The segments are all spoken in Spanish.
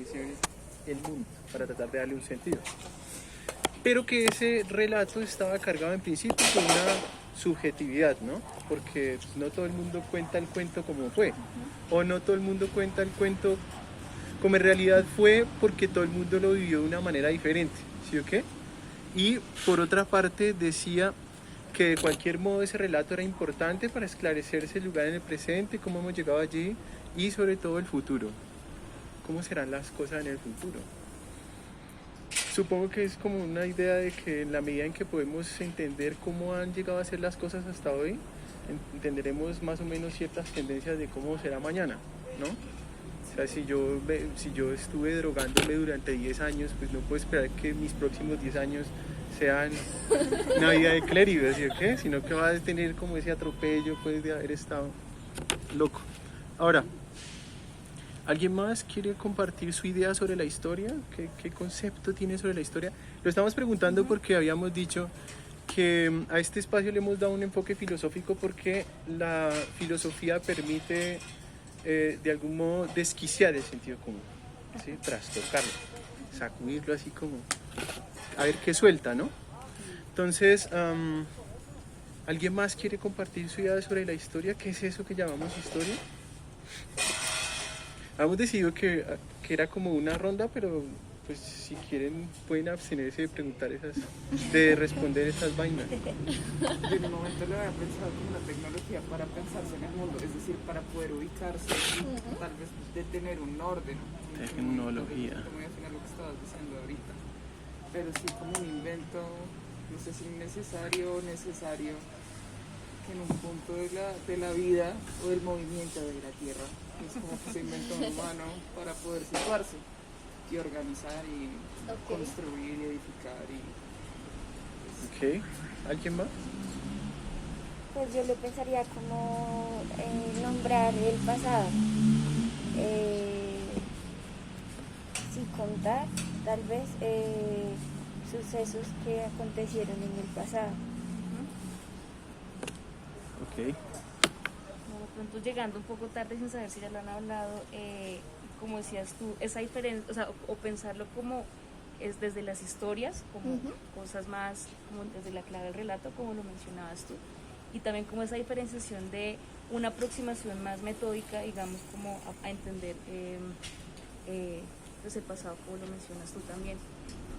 dice el mundo, para tratar de darle un sentido. Pero que ese relato estaba cargado en principio con una subjetividad, ¿no? Porque no todo el mundo cuenta el cuento como fue, o no todo el mundo cuenta el cuento como en realidad fue, porque todo el mundo lo vivió de una manera diferente, ¿sí o qué? Y por otra parte decía que de cualquier modo ese relato era importante para esclarecerse el lugar en el presente, cómo hemos llegado allí y sobre todo el futuro. ¿Cómo serán las cosas en el futuro? Supongo que es como una idea de que en la medida en que podemos entender cómo han llegado a ser las cosas hasta hoy, entenderemos más o menos ciertas tendencias de cómo será mañana, ¿no? O sea, si yo estuve drogándome durante 10 años, pues no puedo esperar que mis próximos 10 años sean una vida de clérigo, ¿sí o qué? Sino que va a tener como ese atropello pues, de haber estado loco. Ahora, ¿alguien más quiere compartir su idea sobre la historia? ¿Qué concepto tiene sobre la historia? Lo estamos preguntando porque habíamos dicho que a este espacio le hemos dado un enfoque filosófico porque la filosofía permite de algún modo desquiciar el sentido común, ¿sí? Trastocarlo, sacudirlo así como a ver qué suelta, ¿no? Entonces, ¿alguien más quiere compartir su idea sobre la historia? ¿Qué es eso que llamamos historia? Hemos decidido que era como una ronda, pero pues si quieren pueden abstenerse de preguntar de responder esas vainas. Yo en un momento lo había pensado como una tecnología para pensarse en el mundo, es decir, para poder ubicarse, tal vez de tener un orden. Tecnología. Como al final lo que estabas diciendo ahorita. Pero sí como un invento, no sé si necesario o necesario, que en un punto de la vida o del movimiento de la Tierra, es como que se inventó un humano para poder situarse y organizar y construir y edificar. Ok, ¿alguien más? Pues yo lo pensaría como nombrar el pasado, sin contar tal vez sucesos que acontecieron en el pasado. Ok. De pronto llegando un poco tarde sin saber si ya lo han hablado, como decías tú, esa diferencia, o sea, o pensarlo como es desde las historias, como cosas más, como desde la clave del relato, como lo mencionabas tú, y también como esa diferenciación de una aproximación más metódica, digamos, como a entender pues el pasado, como lo mencionas tú también.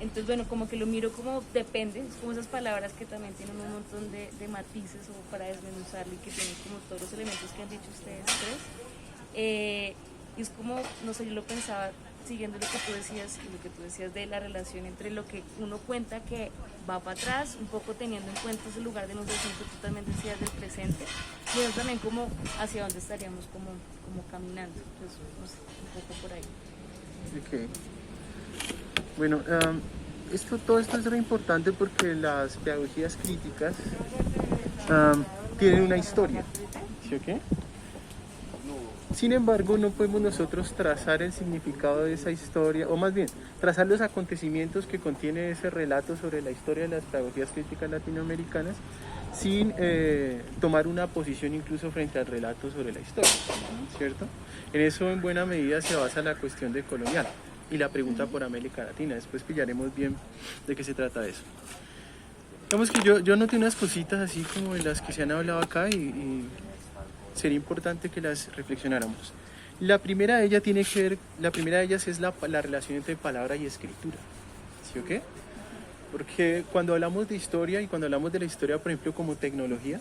Entonces, bueno, como que lo miro como depende, es como esas palabras que también tienen un montón de matices o para desmenuzarlo y que tienen como todos los elementos que han dicho ustedes tres. Y es como, no sé, yo lo pensaba siguiendo lo que tú decías y lo que tú decías de la relación entre lo que uno cuenta que va para atrás, un poco teniendo en cuenta ese lugar de nosotros que tú también decías del presente, y eso también como hacia dónde estaríamos como caminando, pues no sé, un poco por ahí. Ok. Bueno, todo esto es re importante porque las pedagogías críticas tienen una historia, ¿sí o qué? Sin embargo, no podemos nosotros trazar el significado de esa historia, o más bien, trazar los acontecimientos que contiene ese relato sobre la historia de las pedagogías críticas latinoamericanas sin tomar una posición incluso frente al relato sobre la historia, ¿cierto? En eso en buena medida se basa la cuestión de colonial y la pregunta por América Latina. Después pillaremos bien de qué se trata eso. Digamos que yo noté unas cositas así como de las que se han hablado acá y sería importante que las reflexionáramos. La primera de ellas es la relación entre palabra y escritura, ¿sí o qué? Porque cuando hablamos de historia y cuando hablamos de la historia, por ejemplo, como tecnología,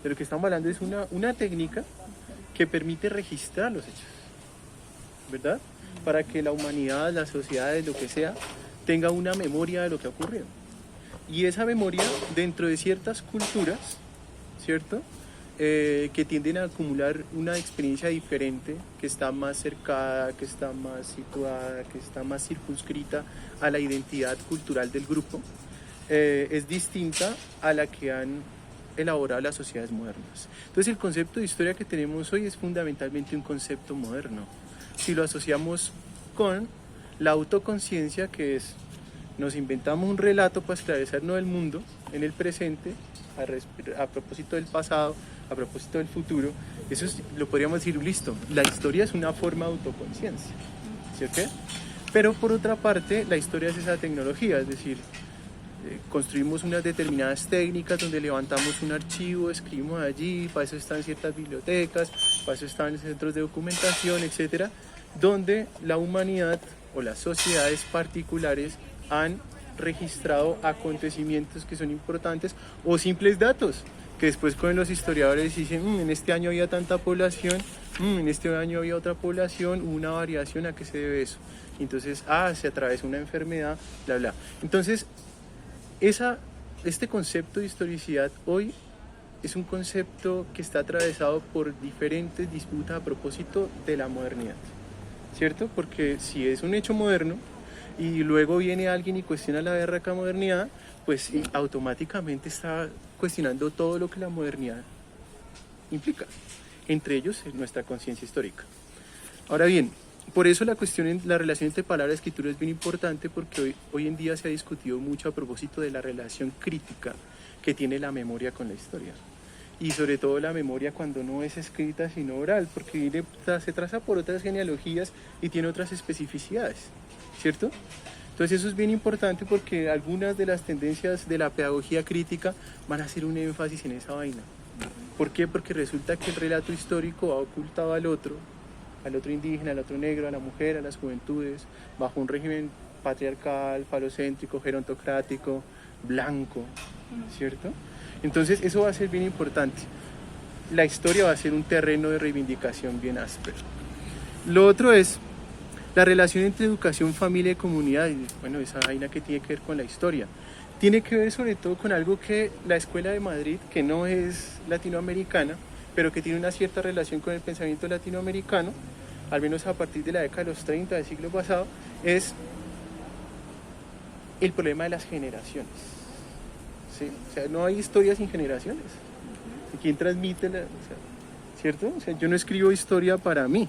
de lo que estamos hablando es una técnica que permite registrar los hechos, ¿verdad? Para que la humanidad, las sociedades, lo que sea, tenga una memoria de lo que ha ocurrido. Y esa memoria, dentro de ciertas culturas, ¿cierto?, que tienden a acumular una experiencia diferente, que está más cercada, que está más situada, que está más circunscrita a la identidad cultural del grupo, es distinta a la que han elaborado las sociedades modernas. Entonces el concepto de historia que tenemos hoy es fundamentalmente un concepto moderno. Si lo asociamos con la autoconciencia, que es, nos inventamos un relato para esclarecernos del mundo en el presente, a propósito del pasado, a propósito del futuro, lo podríamos decir, listo, la historia es una forma de autoconciencia, ¿sí o qué? Pero por otra parte, la historia es esa tecnología, es decir, construimos unas determinadas técnicas donde levantamos un archivo, escribimos allí, para eso están ciertas bibliotecas, para eso están centros de documentación, etcétera, donde la humanidad o las sociedades particulares han registrado acontecimientos que son importantes o simples datos que después con los historiadores dicen, en este año había tanta población, en este año había otra población, hubo una variación, ¿a qué se debe eso? Entonces, se atravesó una enfermedad, bla, bla. Entonces, este concepto de historicidad hoy es un concepto que está atravesado por diferentes disputas a propósito de la modernidad, ¿cierto? Porque si es un hecho moderno y luego viene alguien y cuestiona la berraca modernidad, pues automáticamente está cuestionando todo lo que la modernidad implica, entre ellos nuestra conciencia histórica. Ahora bien, por eso la relación entre palabra y escritura es bien importante, porque hoy en día se ha discutido mucho a propósito de la relación crítica que tiene la memoria con la historia. Y sobre todo la memoria cuando no es escrita sino oral, porque se traza por otras genealogías y tiene otras especificidades, ¿cierto? Entonces eso es bien importante porque algunas de las tendencias de la pedagogía crítica van a hacer un énfasis en esa vaina. ¿Por qué? Porque resulta que el relato histórico ha ocultado al otro indígena, al otro negro, a la mujer, a las juventudes, bajo un régimen patriarcal, falocéntrico, gerontocrático, blanco, ¿cierto? Entonces eso va a ser bien importante. La historia va a ser un terreno de reivindicación bien áspero. Lo otro es la relación entre educación, familia y comunidad. Y, bueno, esa vaina que tiene que ver con la historia. Tiene que ver sobre todo con algo que la Escuela de Madrid, que no es latinoamericana, pero que tiene una cierta relación con el pensamiento latinoamericano, al menos a partir de la década de los 30 del siglo pasado, es el problema de las generaciones. ¿Sí? O sea, no hay historia sin generaciones. ¿Quién transmite ¿cierto? O sea, yo no escribo historia para mí,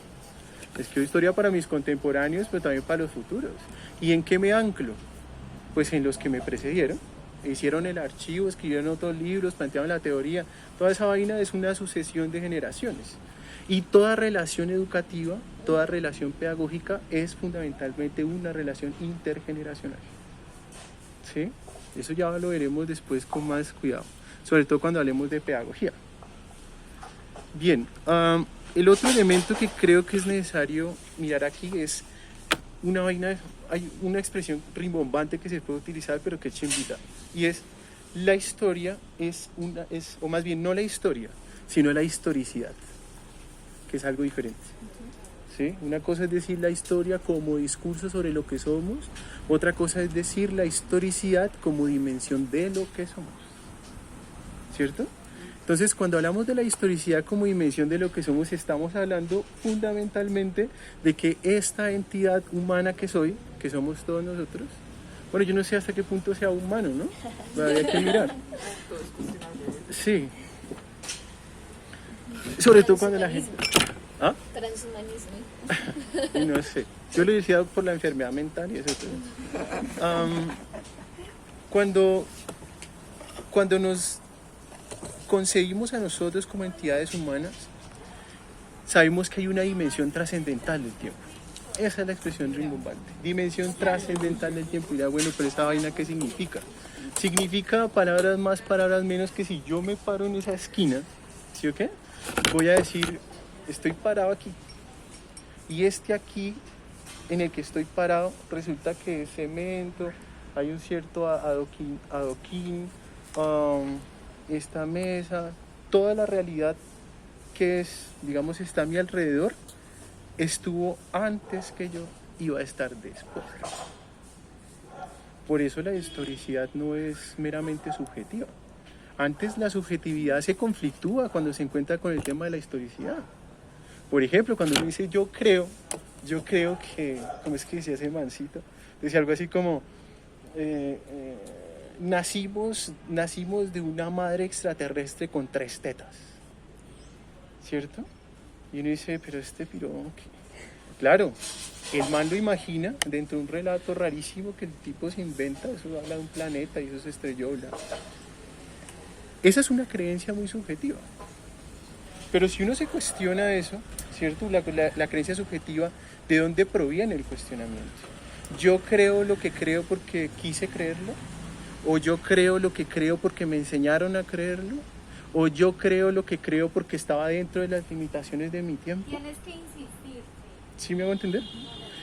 escribo historia para mis contemporáneos, pero también para los futuros. ¿Y en qué me anclo? Pues en los que me precedieron. Hicieron el archivo, escribieron otros libros, plantearon la teoría. Toda esa vaina es una sucesión de generaciones. Y toda relación educativa, toda relación pedagógica es fundamentalmente una relación intergeneracional. ¿Sí? Eso ya lo veremos después con más cuidado, sobre todo cuando hablemos de pedagogía. Bien, el otro elemento que creo que es necesario mirar aquí es hay una expresión rimbombante que se puede utilizar, pero que es chimbita, y es la historia o más bien no la historia, sino la historicidad, que es algo diferente. ¿Sí? Una cosa es decir la historia como discurso sobre lo que somos, otra cosa es decir la historicidad como dimensión de lo que somos, ¿cierto? Entonces, cuando hablamos de la historicidad como dimensión de lo que somos, estamos hablando fundamentalmente de que esta entidad humana que somos todos nosotros, bueno, yo no sé hasta qué punto sea humano, ¿no? Hay que mirar. Sí. Sobre todo cuando la gente... ¿Ah? Transhumanismo. No sé. Yo lo decía por la enfermedad mental y eso todo. Cuando nos concebimos a nosotros como entidades humanas, sabemos que hay una dimensión trascendental del tiempo. Esa es la expresión rimbombante. Dimensión trascendental del tiempo. Y ya, bueno, pero esa vaina, ¿qué significa? Significa palabras más, palabras menos, que si yo me paro en esa esquina, ¿sí o qué? Voy a decir, estoy parado aquí. Y aquí, en el que estoy parado, resulta que es cemento, hay un cierto adoquín, esta mesa, toda la realidad que está a mi alrededor, estuvo antes que yo, iba a estar después. Por eso la historicidad no es meramente subjetiva. Antes la subjetividad se conflictúa cuando se encuentra con el tema de la historicidad. Por ejemplo, cuando uno dice yo creo que, ¿cómo es que decía ese mancito? Decía algo así como, nacimos de una madre extraterrestre con 3 tetas, ¿cierto? Y uno dice, pero este piro, ¿qué? Claro, el man lo imagina dentro de un relato rarísimo que el tipo se inventa, eso habla de un planeta y eso se estrelló, bla. Esa es una creencia muy subjetiva. Pero si uno se cuestiona eso, ¿cierto? La creencia subjetiva ¿De dónde proviene el cuestionamiento? ¿Yo creo lo que creo porque quise creerlo? ¿O yo creo lo que creo porque me enseñaron a creerlo? ¿O yo creo lo que creo porque estaba dentro de las limitaciones de mi tiempo? Tienes que insistir. ¿Sí me hago entender?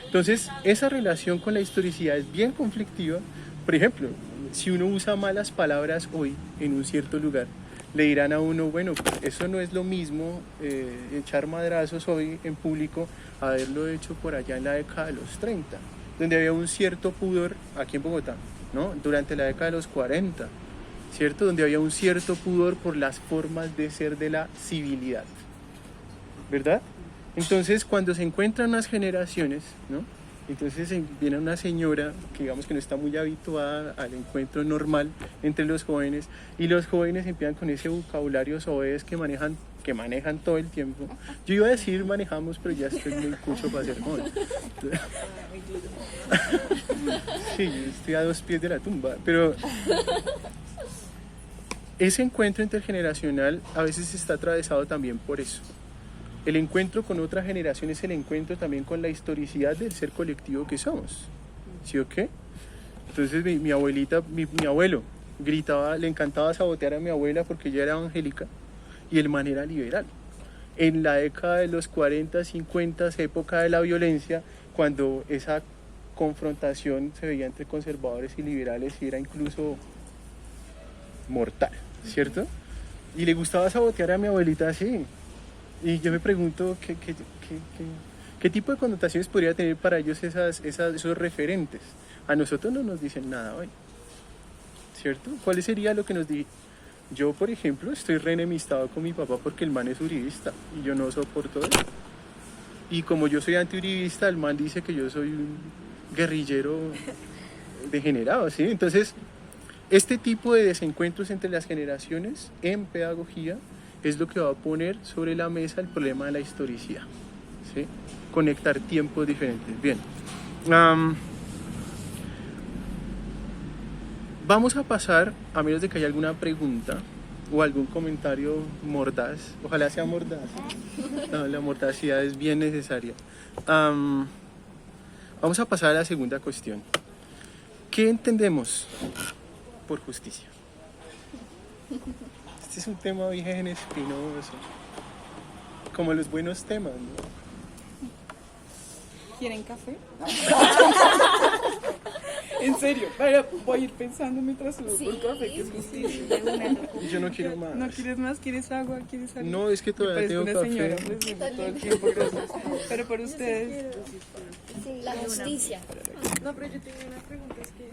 Entonces, esa relación con la historicidad es bien conflictiva. Por ejemplo, si uno usa malas palabras hoy en un cierto lugar, le dirán a uno, bueno, eso no es lo mismo echar madrazos hoy en público, haberlo hecho por allá en la década de los 30, donde había un cierto pudor, aquí en Bogotá, ¿no? Durante la década de los 40, ¿cierto? Donde había un cierto pudor por las formas de ser de la civilidad, ¿verdad? Entonces, cuando se encuentran unas generaciones, ¿no? Entonces viene una señora que digamos que no está muy habituada al encuentro normal entre los jóvenes, y los jóvenes empiezan con ese vocabulario soez que manejan todo el tiempo. Yo iba a decir manejamos, pero ya estoy muy cucho para ser joven. Sí, yo estoy a 2 pies de la tumba, pero ese encuentro intergeneracional a veces está atravesado también por eso. El encuentro con otra generación es el encuentro también con la historicidad del ser colectivo que somos. ¿Sí o qué? Entonces mi abuelita, mi abuelo gritaba, le encantaba sabotear a mi abuela porque ella era evangélica y el man era liberal. En la década de los 40, 50, época de la violencia, cuando esa confrontación se veía entre conservadores y liberales y era incluso mortal, ¿cierto? Y le gustaba sabotear a mi abuelita así. Y yo me pregunto qué tipo de connotaciones podría tener para ellos esos referentes. A nosotros no nos dicen nada hoy, ¿cierto? ¿Cuál sería lo que nos dice? Yo, por ejemplo, estoy re enemistado con mi papá porque el man es uribista y yo no soporto eso. Y como yo soy antiuribista, el man dice que yo soy un guerrillero degenerado, ¿sí? Entonces, este tipo de desencuentros entre las generaciones en pedagogía es lo que va a poner sobre la mesa el problema de la historicidad, ¿sí? Conectar tiempos diferentes. Bien. Vamos a pasar, a menos de que haya alguna pregunta o algún comentario mordaz. Ojalá sea mordaz. No, la mordacidad es bien necesaria. Vamos a pasar a la segunda cuestión. ¿Qué entendemos por justicia? Este es un tema bien espinoso, como los buenos temas, ¿no? ¿Quieren café? En serio, voy a ir pensando mientras subo por café, que es justicia. Yo no quiero más. ¿No quieres más? ¿Quieres agua? ¿Quieres algo? No, es que todavía tengo una café. señora ofreciendo todo el tiempo cosas. Pero por ustedes. Sí, la justicia. No, pero yo tengo una pregunta, es que